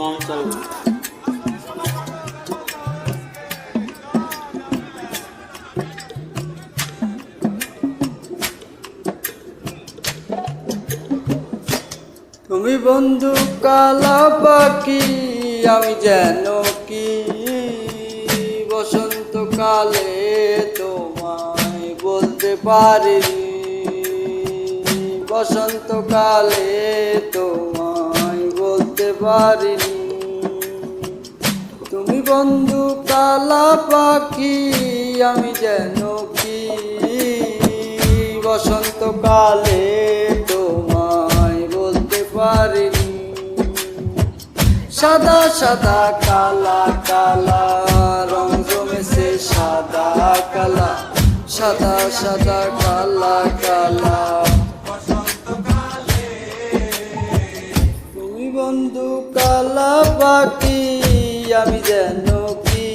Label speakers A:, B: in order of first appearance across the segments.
A: কম চলবে।
B: তুমি বন্ধু কালা পাখি, আমি যেন কি বসন্তকালে তোমায় বলতে পারিনি, বসন্তকালে তোমায় বলতে পারিনি। তুমি বন্ধু কালা পাখি, আমি যেন কি বসন্তকালে তোমায় বলতে পারিনি। সাদা সাদা কালা কালা রং জমেছে সাদা কালা, সাদা সাদা কালা কালা। তুমি বন্ধু কালা পাখি, আমি যেন কি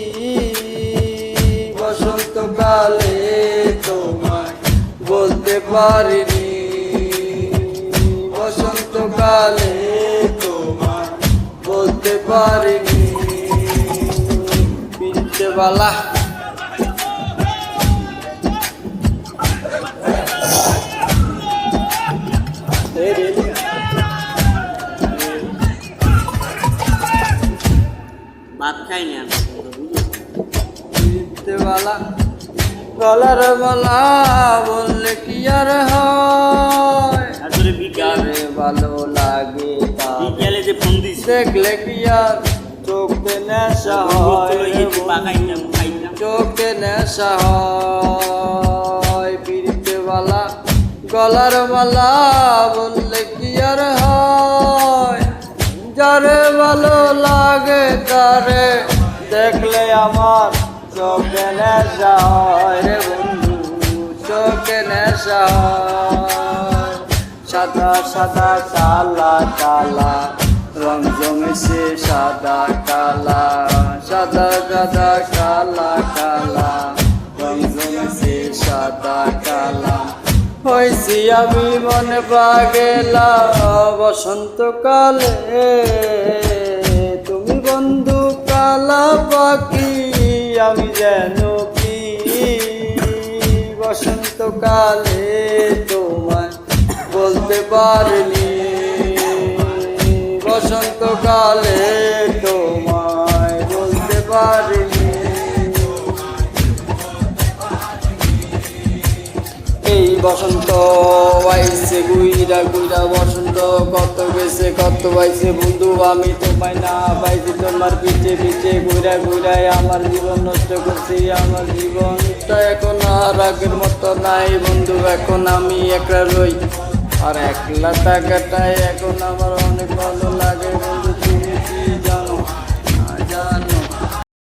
B: বসন্তকালে তোমায় বলতে পারিনি, বসন্তকালে তোমায় বলতে পারিনি। বিদ্যেবালা
A: ভাত খাইনি আমি,
B: বিদ্যেবালা গলার মালা বললে কি আর হয়,
A: আসলে বিকালে
B: যারে ভালো লাগে তার
A: বিকালে যে ফোন দিস
B: দেখলে কি আর চোখে নেশা হয়,
A: পাকাইতাম খাইতাম।
B: চোখে নেশা হয়। বিদ্যেবালা গলার মালা বললে কি আর হয়, যারে ভালো লাগে তারে দেখলে আমার চোখে নেশা হয় রে বন্ধু, চোখে নেশা হয়। সাদা সাদা কালা কালা রং জমেছে সাদা কালা, সাদা সাদা কালা কালা রং জমেছে সাদা কালা। হয়েছি আমি মনে পাগেলা বসন্তকালে, তুমি বন্ধু কালা পাখি, আমি যেন কি বসন্তকালে তোমায় বলতে পারিনি, বসন্তকালে তোমায় বলতে পারিনি। এই বসন্ত আইছে গুইরা গুইরা, বসন্ত কত গেছে কত পাইছে বন্ধু, আমি তোমায় না পাইছি তোমার পিছে পিছে ঘুরা ঘুরায় আমার জীবন নষ্ট করছি, আমার জীবনটা এখন আর আগের মতো নাই বন্ধু। এখন আমি একলা রই আর একলা থাকাটাই এখন আমার অনেক ভালো লাগে।